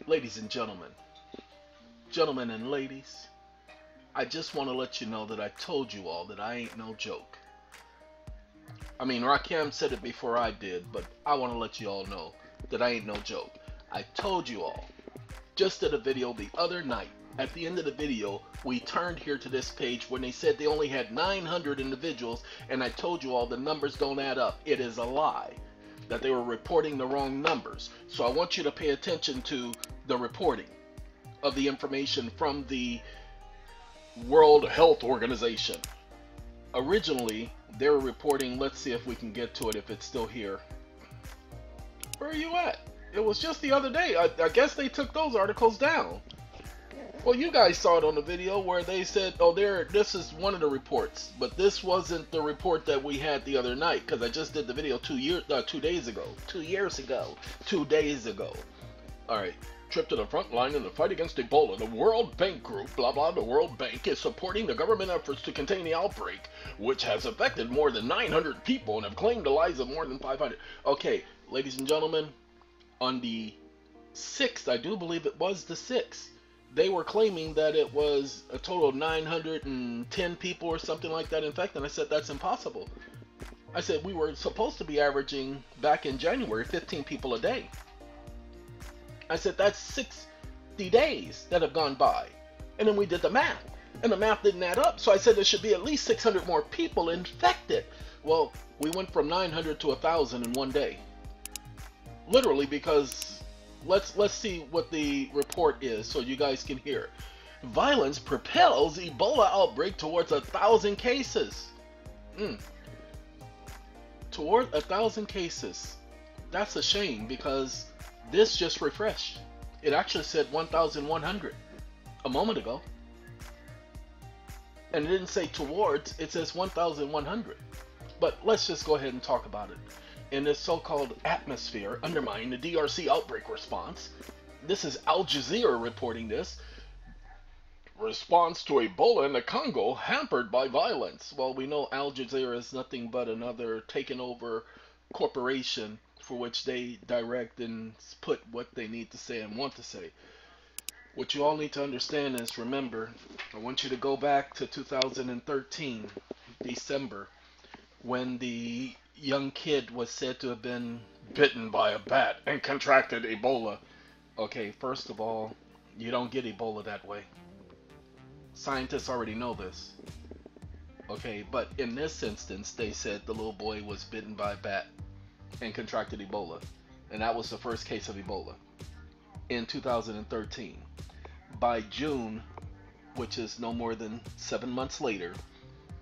Ladies and gentlemen and ladies, I just want to let you know that I told you all that I ain't no joke. I mean, Rakim said it before I did, but I want to let you all know that I ain't no joke. I told you all. Just did a video the other night. At the end of the video, we turned here to this page when they said they only had 900 individuals, and I told you all the numbers don't add up. It is a lie that they were reporting the wrong numbers. So I want you to pay attention to the reporting of the information from the World Health Organization. Originally, they were reporting, let's see if we can get to it if it's still here. Where are you at? It was just the other day. I guess they took those articles down. Well, you guys saw it on the video where they said, oh, this is one of the reports, but this wasn't the report that we had the other night, because I just did the video 2 days ago. 2 years ago. 2 days ago. Alright. Trip to the front line in the fight against Ebola. The World Bank Group, blah blah, the World Bank is supporting the government efforts to contain the outbreak, which has affected more than 900 people and have claimed the lives of more than 500. Okay, ladies and gentlemen, on the 6th, I do believe it was the 6th, they were claiming that it was a total of 910 people or something like that infected. And I said, that's impossible. I said, we were supposed to be averaging, back in January, 15 people a day. I said, that's 60 days that have gone by. And then we did the math, and the math didn't add up. So I said there should be at least 600 more people infected. Well, we went from 900 to 1,000 in one day. Literally, because let's see what the report is so you guys can hear. Violence propels Ebola outbreak towards 1,000 cases. Toward 1,000 cases. That's a shame, because this just refreshed. It actually said 1,100 a moment ago. And it didn't say towards, it says 1,100. But let's just go ahead and talk about it. In this so-called atmosphere undermining the DRC outbreak response, this is Al Jazeera reporting this. Response to Ebola in the Congo hampered by violence. Well, we know Al Jazeera is nothing but another taken over corporation for which they direct and put what they need to say and want to say. What you all need to understand is, remember, I want you to go back to 2013, December, when the young kid was said to have been bitten by a bat and contracted Ebola. Okay, first of all, you don't get Ebola that way. Scientists already know this. Okay, but in this instance, they said the little boy was bitten by a bat and contracted Ebola. And that was the first case of Ebola in 2013. By June, which is no more than 7 months later,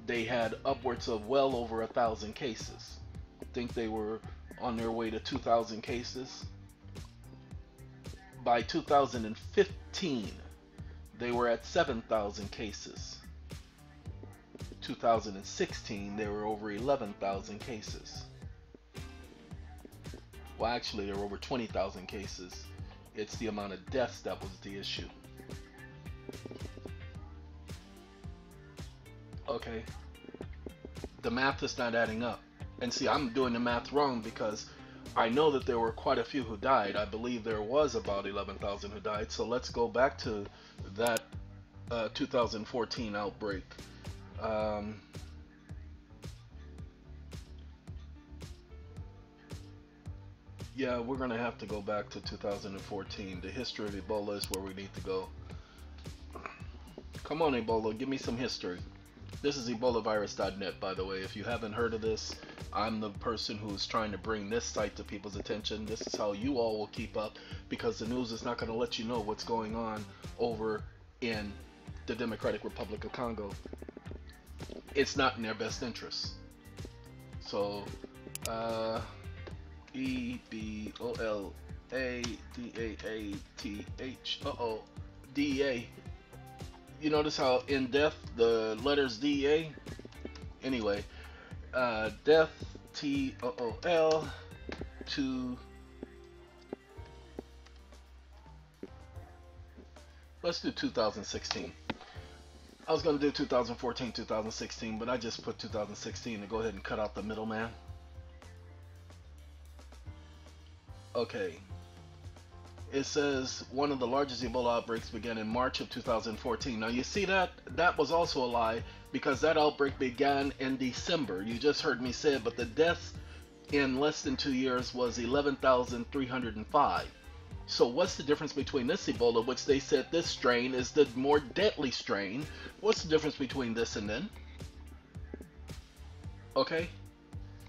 they had upwards of well over 1,000 cases. I think they were on their way to 2,000 cases. By 2015, they were at 7,000 cases. 2016, they were over 11,000 cases. Well, actually, there were over 20,000 cases. It's the amount of deaths that was the issue. Okay, the math is not adding up. And see, I'm doing the math wrong because I know that there were quite a few who died. I believe there was about 11,000 who died. So let's go back to that 2014 outbreak. Yeah, we're going to have to go back to 2014. The history of Ebola is where we need to go. Come on, Ebola, give me some history. This is ebolavirus.net, by the way. If you haven't heard of this, I'm the person who's trying to bring this site to people's attention. This is how you all will keep up, because the news is not going to let you know what's going on over in the Democratic Republic of Congo. It's not in their best interest. So, EBOLADAATH. DEA. You notice how in death the letters DEA? Anyway, death TOOL to, let's do 2016. I was going to do 2014, 2016, but I just put 2016 to go ahead and cut out the middleman. Okay. it says one of the largest Ebola outbreaks began in March of 2014. Now you see that was also a lie, because that outbreak began in December. You just heard me say it, but the deaths in less than 2 years was 11,305. So what's the difference between this Ebola, which they said this strain is the more deadly strain? What's the difference between this and then? Okay.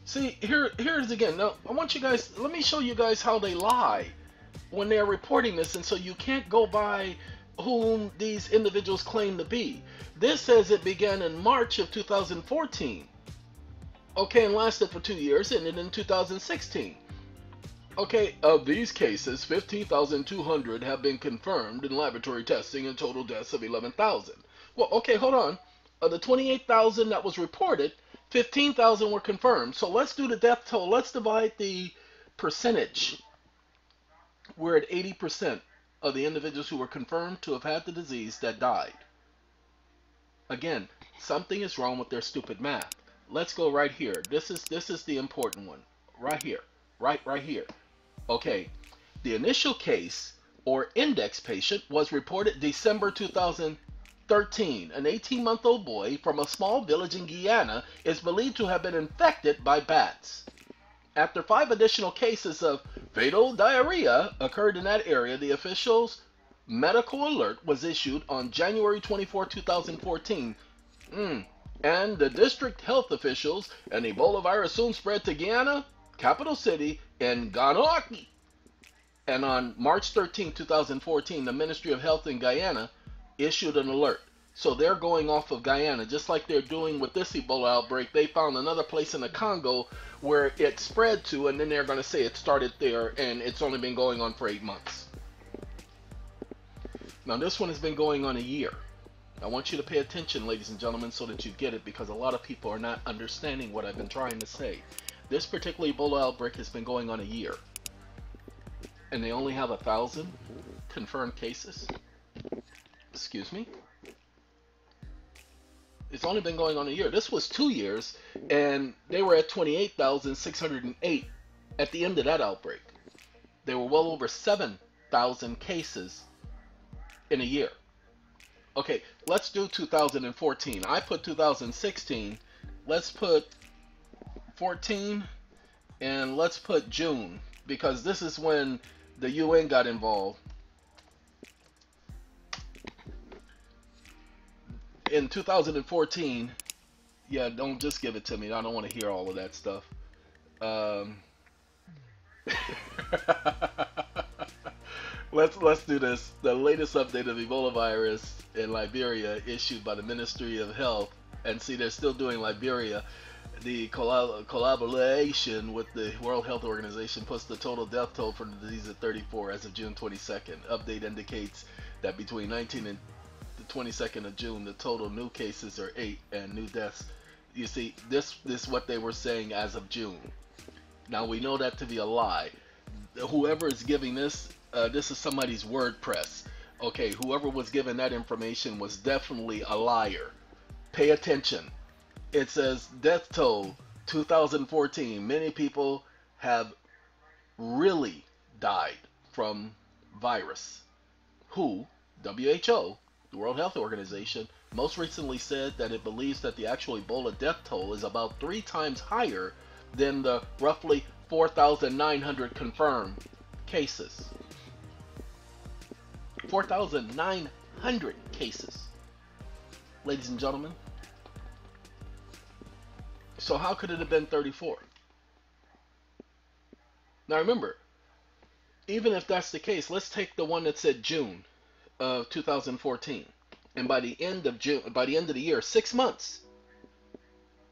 See, here's again. Now, I want you guys, let me show you guys how they lie when they're reporting this, and so you can't go by whom these individuals claim to be. This says it began in March of 2014. Okay, and lasted for 2 years, ended in 2016. Okay, of these cases, 15,200 have been confirmed in laboratory testing and total deaths of 11,000. Well, okay, hold on. Of the 28,000 that was reported, 15,000 were confirmed. So let's do the death toll. Let's divide the percentage. We're at 80% of the individuals who were confirmed to have had the disease that died. Again, something is wrong with their stupid math. Let's go right here. This is the important one. Right here. Right here. Okay. The initial case or index patient was reported December 2013. An 18-month-old boy from a small village in Guyana is believed to have been infected by bats. After 5 additional cases of fatal diarrhea occurred in that area, the official's medical alert was issued on January 24, 2014. And the district health officials, an Ebola virus soon spread to Guyana, capital city, and Ganouaki. And on March 13, 2014, the Ministry of Health in Guyana issued an alert. So they're going off of Guyana, just like they're doing with this Ebola outbreak. They found another place in the Congo where it spread to, and then they're going to say it started there, and it's only been going on for 8 months. Now this one has been going on a year. I want you to pay attention, ladies and gentlemen, so that you get it, because a lot of people are not understanding what I've been trying to say. This particular Ebola outbreak has been going on a year, and they only have 1,000 confirmed cases. Excuse me? It's only been going on a year. This was 2 years, and they were at 28,608 at the end of that outbreak. They were well over 7,000 cases in a year. Okay, let's do 2014. I put 2016. Let's put 14, and let's put June, because this is when the UN got involved. In 2014, yeah, don't just give it to me. I don't want to hear all of that stuff. Let's do this. The latest update of Ebola virus in Liberia issued by the Ministry of Health, and see, they're still doing Liberia. The collaboration with the World Health Organization puts the total death toll for the disease at 34 as of June 22nd. Update indicates that between 19 and the 22nd of June, the total new cases are 8 and new deaths. You see, this is what they were saying as of June. Now we know that to be a lie. Whoever is giving this, this is somebody's WordPress. Okay, whoever was given that information was definitely a liar. Pay attention. It says death toll 2014. Many people have really died from virus. WHO, the World Health Organization, most recently said that it believes that the actual Ebola death toll is about 3 times higher than the roughly 4,900 confirmed cases. 4,900 cases, ladies and gentlemen. So how could it have been 34? Now remember, even if that's the case, let's take the one that said June of 2014, and by the end of June, by the end of the year, 6 months,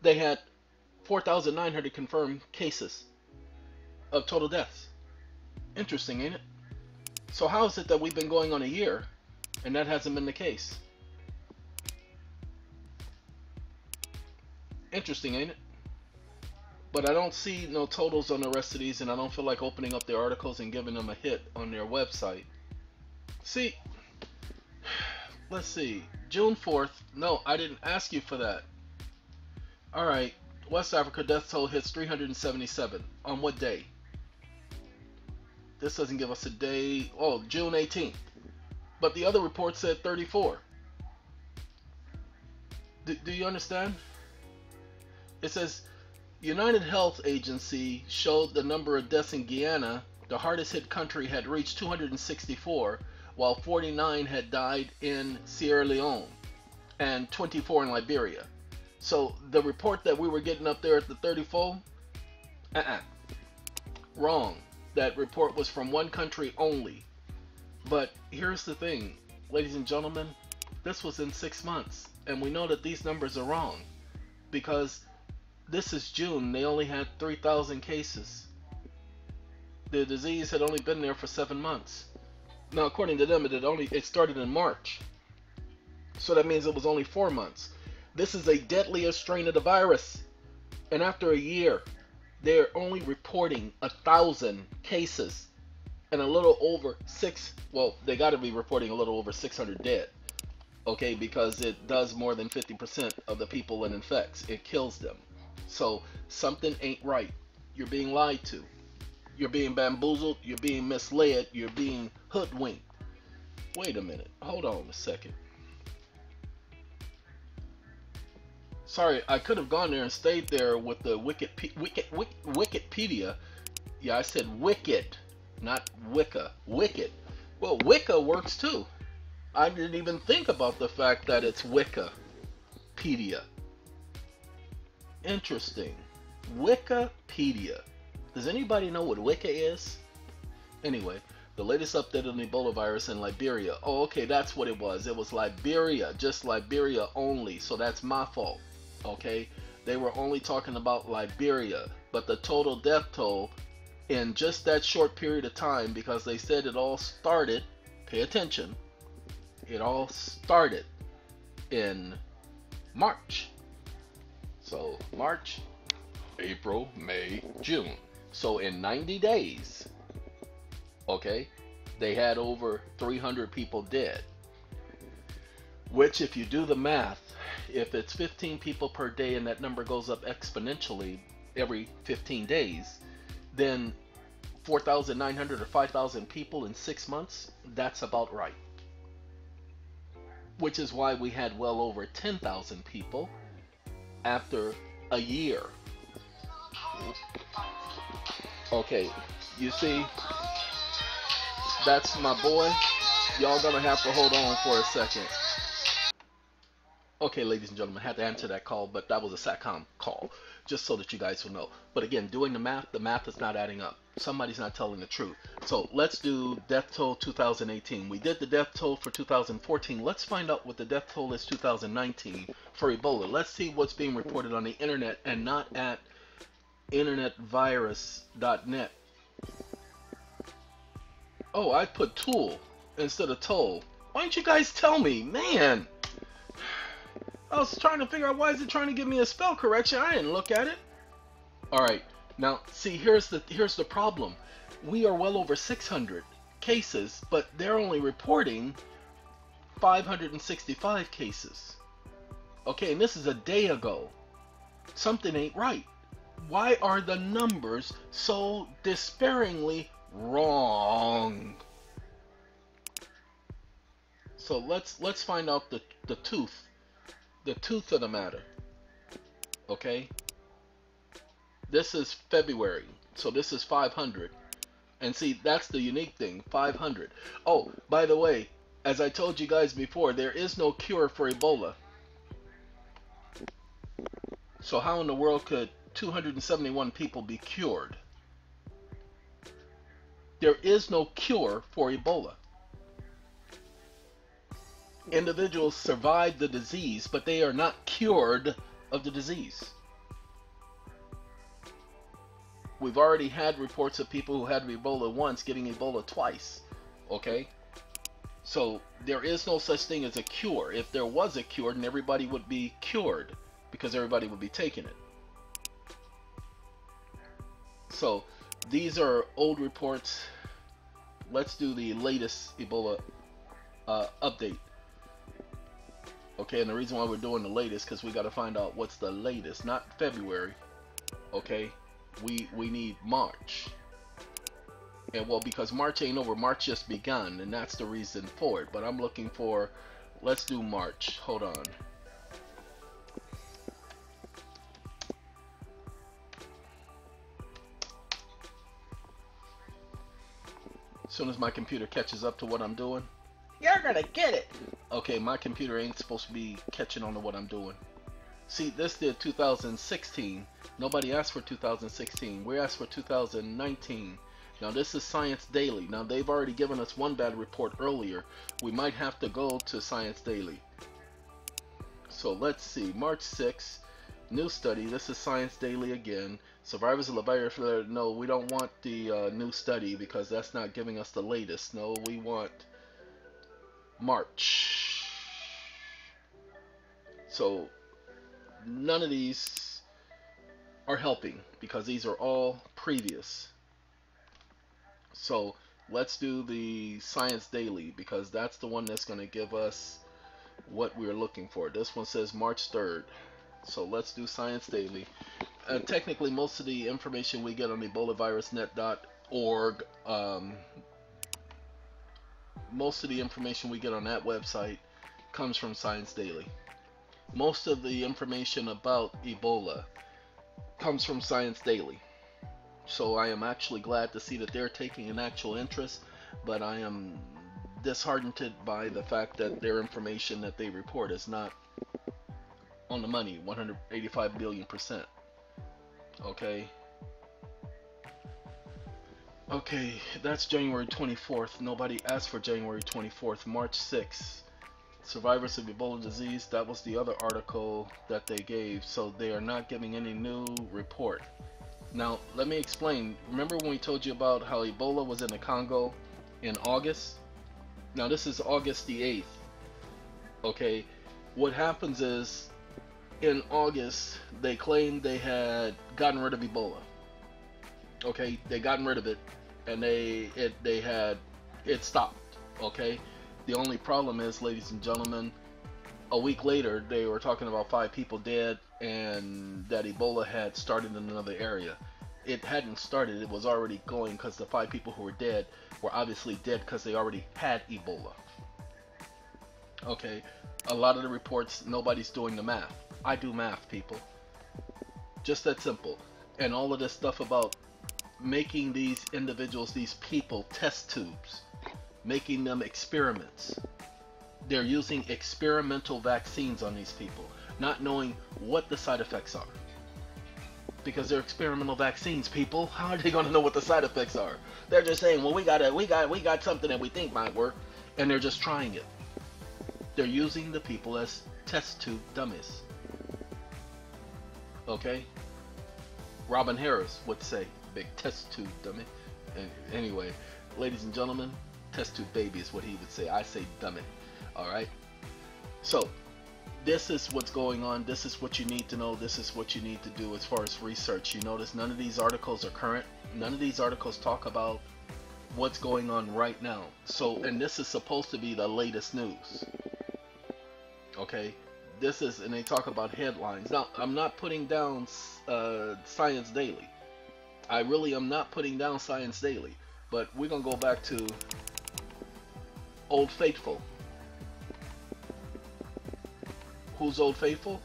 they had 4,900 confirmed cases of total deaths. Interesting, ain't it? So how is it that we've been going on a year and that hasn't been the case? Interesting, ain't it? But I don't see no totals on the rest of these, and I don't feel like opening up their articles and giving them a hit on their website. See, let's see, June 4th. No, I didn't ask you for that. Alright, West Africa death toll hits 377. On what day? This doesn't give us a day. Oh, June 18th. But the other report said 34. Do you understand? It says United Health Agency showed the number of deaths in Guyana, the hardest hit country, had reached 264, while 49 had died in Sierra Leone and 24 in Liberia. So the report that we were getting up there at the 34, wrong. That report was from one country only. But here's the thing, ladies and gentlemen, this was in 6 months, and we know that these numbers are wrong because this is June. They only had 3,000 cases. The disease had only been there for 7 months. Now, according to them, it started in March, so that means it was only 4 months. This is a deadlier strain of the virus, and after a year, they're only reporting 1,000 cases and a little over they got to be reporting a little over 600 dead, okay, because it does more than 50% of the people it infects. It kills them. So something ain't right. You're being lied to. You're being bamboozled. You're being misled. You're being hoodwinked. Wait a minute. Hold on a second. Sorry, I could have gone there and stayed there with the Wikipedia. Yeah, I said wicked, not Wicca. Wicked. Well, Wicca works too. I didn't even think about the fact that it's Wikipedia. Interesting. Wikipedia. Does anybody know what Wicca is? Anyway, the latest update on the Ebola virus in Liberia. Oh, okay, that's what it was. It was Liberia, just Liberia only. So that's my fault. Okay, they were only talking about Liberia, but the total death toll in just that short period of time, because they said it all started, pay attention, it all started in March. So March, April, May, June. So in 90 days, okay, they had over 300 people dead, which, if you do the math, if it's 15 people per day and that number goes up exponentially every 15 days, then 4,900 or 5,000 people in 6 months, that's about right. Which is why we had well over 10,000 people after a year. Okay, you see, that's my boy. Y'all gonna have to hold on for a second. Okay, ladies and gentlemen, I had to answer that call, but that was a SATCOM call, just so that you guys will know. But again, doing the math is not adding up. Somebody's not telling the truth. So let's do death toll 2018. We did the death toll for 2014. Let's find out what the death toll is 2019 for Ebola. Let's see what's being reported on the internet and not at internetvirus.net. Oh, I put tool instead of toll. Why didn't you guys tell me? Man! I was trying to figure out why is it trying to give me a spell correction. I didn't look at it. Alright, now see, here's the problem. We are well over 600 cases, but they're only reporting 565 cases. Okay, and this is a day ago. Something ain't right. Why are the numbers so despairingly wrong? So let's find out the tooth of the matter. Okay, this is February, so this is 500, and see, that's the unique thing, 500. Oh, by the way, as I told you guys before, there is no cure for Ebola. So how in the world could 271 people be cured? There is no cure for Ebola. Individuals survive the disease, but they are not cured of the disease. We've already had reports of people who had Ebola once getting Ebola twice. Okay? So there is no such thing as a cure. If there was a cure, then everybody would be cured because everybody would be taking it. So these are old reports. Let's do the latest Ebola update. Okay, and the reason why we're doing the latest because we got to find out what's the latest, not February. Okay, we need March. And well, because March ain't over, March just begun, and that's the reason for it. But I'm looking for, let's do March. Hold on. As soon as my computer catches up to what I'm doing, you're gonna get it. Okay, my computer ain't supposed to be catching on to what I'm doing. See, this did 2016. Nobody asked for 2016. We asked for 2019. Now this is Science Daily. Now they've already given us one bad report earlier. We might have to go to Science Daily. So let's see. March 6th, new study. This is Science Daily again. Survivors of the virus. No, we don't want the new study because that's not giving us the latest. No, we want March. So none of these are helping because these are all previous. So let's do the Science Daily because that's the one that's going to give us what we're looking for. This one says March 3rd. So let's do Science Daily. Technically, most of the information we get on ebolavirusnet.org, most of the information we get on that website comes from Science Daily. Most of the information about Ebola comes from Science Daily. So I am actually glad to see that they're taking an actual interest, but I am disheartened by the fact that their information that they report is not on the money, 185 billion%. Okay. Okay, that's January 24th. Nobody asked for January 24th. March 6th. Survivors of Ebola disease. That was the other article that they gave. So they are not giving any new report. Now, let me explain. Remember when we told you about how Ebola was in the Congo in August? Now, this is August the 8th. Okay, what happens is in August, they claimed they had gotten rid of Ebola. Okay, they gotten rid of it, and they had it stopped. Okay, the only problem is, ladies and gentlemen, a week later they were talking about 5 people dead and that Ebola had started in another area. It hadn't started, it was already going because the 5 people who were dead were obviously dead because they already had Ebola. Okay, a lot of the reports, nobody's doing the math. I do math, people. Just that simple. And all of this stuff about making these individuals, these people, test tubes, making them experiments. They're using experimental vaccines on these people, not knowing what the side effects are. Because they're experimental vaccines, people. How are they going to know what the side effects are? They're just saying, well, we got something that we think might work, and they're just trying it. They're using the people as test tube dummies. Okay? Robin Harris would say, big test tube dummy. Anyway, ladies and gentlemen, test tube baby is what he would say. I say dummy. Alright? So, this is what's going on. This is what you need to know. This is what you need to do as far as research. You notice none of these articles are current. None of these articles talk about what's going on right now. So, and this is supposed to be the latest news. Okay? This is, and they talk about headlines. Now, I'm not putting down Science Daily. I really am not putting down Science Daily. But we're going to go back to Old Faithful. Who's Old Faithful?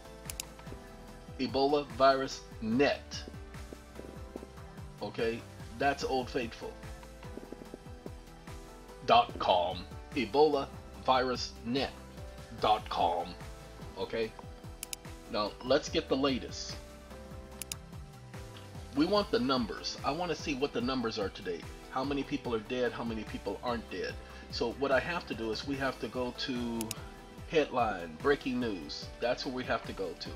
Ebola Virus Net. Okay, that's Old Faithful. .com. Ebola Virus Net.com. Okay, now let's get the latest. We want the numbers. I want to see what the numbers are today. How many people are dead? How many people aren't dead? So what I have to do is we have to go to headline, breaking news. That's where we have to go to,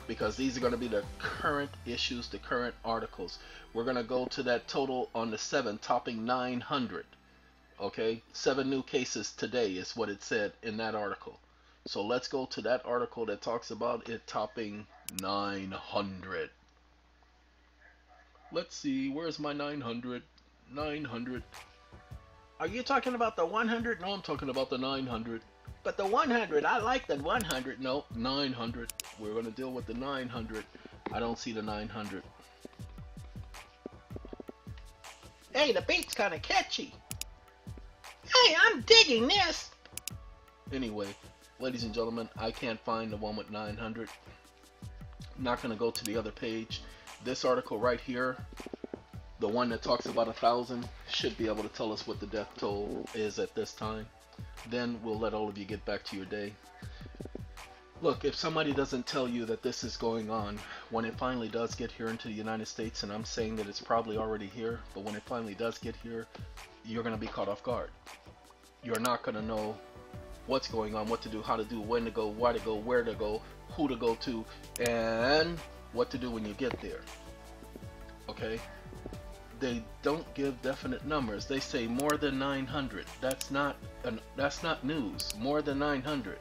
because these are going to be the current issues, the current articles. We're going to go to that total on the 7th, topping 900. Okay, 7 new cases today is what it said in that article. So let's go to that article that talks about it topping 900. Let's see, where's my 900? 900. Are you talking about the 100? No, I'm talking about the 900. But the 100, I like the 100. No, 900. We're going to deal with the 900. I don't see the 900. Hey, the beat's kind of catchy. Hey, I'm digging this. Anyway, ladies and gentlemen, I can't find the one with 900. I'm not going to go to the other page. This article right here, the one that talks about 1,000, should be able to tell us what the death toll is at this time. Then we'll let all of you get back to your day. Look, if somebody doesn't tell you that this is going on, when it finally does get here into the United States, and I'm saying that it's probably already here, but when it finally does get here, you're going to be caught off guard. You're not going to know what's going on, what to do, how to do, when to go, why to go, where to go, who to go to, and what to do when you get there. Okay? They don't give definite numbers. They say more than 900. That's not news. More than 900.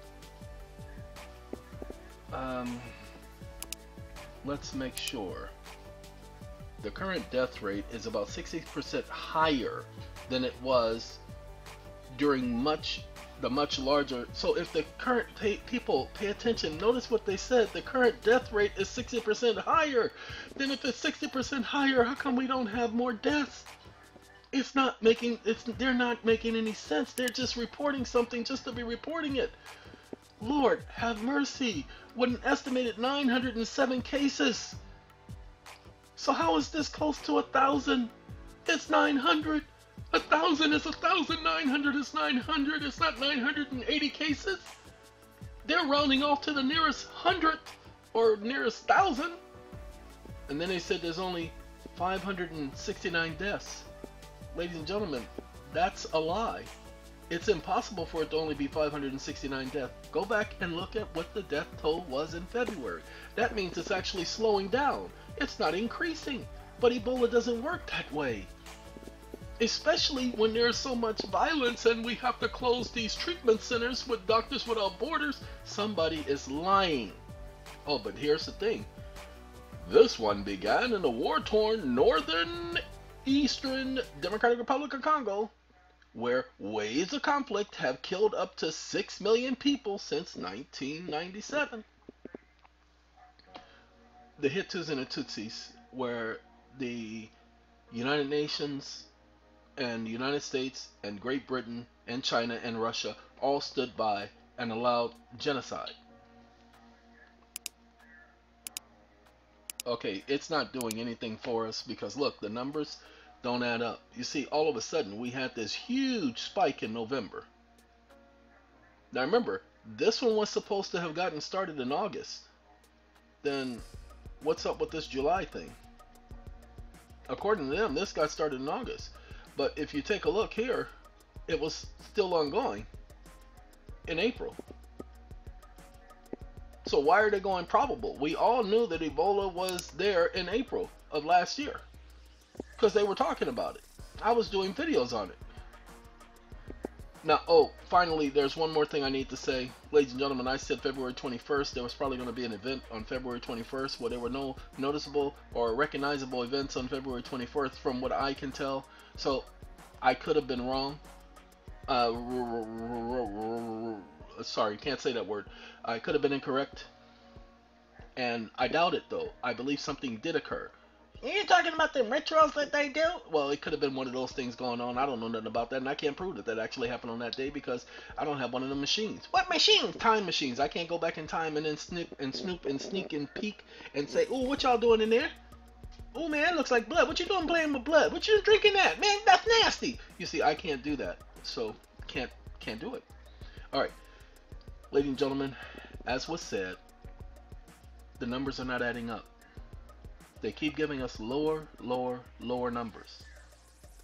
Let's make sure. The current death rate is about 60% higher than it was during the much larger. So if the current people pay attention, notice what they said. The current death rate is 60% higher. Then if it's 60% higher, how come we don't have more deaths? They're not making any sense. They're just reporting something just to be reporting it. Lord, have mercy. With an estimated 907 cases. So how is this close to 1,000? It's 900. 1,000 is 1,000. 900 is 900. It's not 980 cases. They're rounding off to the nearest 100 or nearest 1,000. And then they said there's only 569 deaths. Ladies and gentlemen, that's a lie. It's impossible for it to only be 569 deaths. Go back and look at what the death toll was in February. That means it's actually slowing down. It's not increasing. But Ebola doesn't work that way. Especially when there's so much violence and we have to close these treatment centers with Doctors Without Borders. Somebody is lying. Oh, but here's the thing. This one began in the war-torn northern eastern Democratic Republic of Congo, where waves of conflict have killed up to 6 million people since 1997. The Hutus and the Tutsis, where the United Nations and the United States and Great Britain and China and Russia all stood by and allowed genocide. Okay, it's not doing anything for us because look, the numbers don't add up. You see, all of a sudden we had this huge spike in November. Now remember, this one was supposed to have gotten started in August. Then what's up with this July thing? According to them, this got started in August. But if you take a look here, it was still ongoing in April. So why are they going probable? We all knew that Ebola was there in April of last year because they were talking about it. I was doing videos on it. Now, oh, finally, there's one more thing I need to say. Ladies and gentlemen, I said February 21st. There was probably going to be an event on February 21st where there were no noticeable or recognizable events on February 21st from what I can tell. So, I could have been wrong. Sorry, can't say that word. I could have been incorrect. And I doubt it, though. I believe something did occur. You're talking about the rituals that they do? Well, it could have been one of those things going on. I don't know nothing about that, and I can't prove that that actually happened on that day because I don't have one of the machines. What machines? Time machines. I can't go back in time and then snoop and sneak and peek and say, "Ooh, what y'all doing in there? Oh man, that looks like blood. What you doing playing with blood? What you drinking that? Man, that's nasty." You see, I can't do that, so can't do it. All right, ladies and gentlemen, as was said, the numbers are not adding up. They keep giving us lower numbers.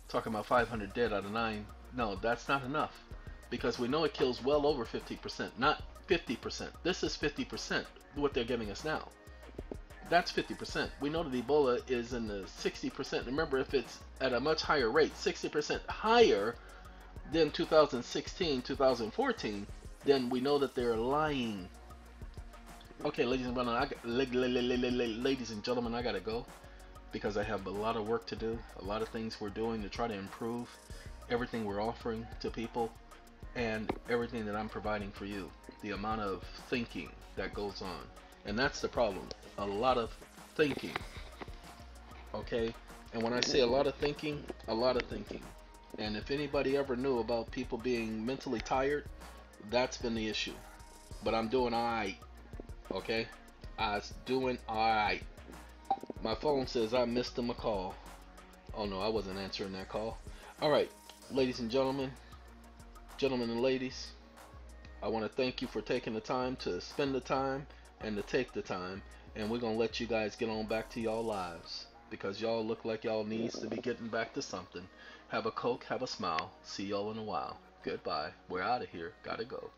Talking about 500 dead out of 9. No, that's not enough. Because we know it kills well over 50%, not 50%. This is 50%, what they're giving us now. That's 50%. We know that Ebola is in the 60%. Remember, if it's at a much higher rate, 60% higher than 2016, 2014, then we know that they're lying. Okay, ladies and gentlemen, I gotta go because I have a lot of work to do, a lot of things we're doing to try to improve everything we're offering to people and everything that I'm providing for you. The amount of thinking that goes on, and that's the problem. A lot of thinking. Okay, And when I say a lot of thinking, a lot of thinking. And if anybody ever knew about people being mentally tired, that's been the issue. But I'm doing alright, okay? I was doing alright. My phone says I missed him a call. Oh no, I wasn't answering that call. Alright, ladies and gentlemen, gentlemen and ladies, I want to thank you for taking the time to spend the time and to take the time. And we're going to let you guys get on back to y'all lives, because y'all look like y'all needs to be getting back to something. Have a Coke, have a smile. See y'all in a while. Goodbye. We're out of here. Gotta go.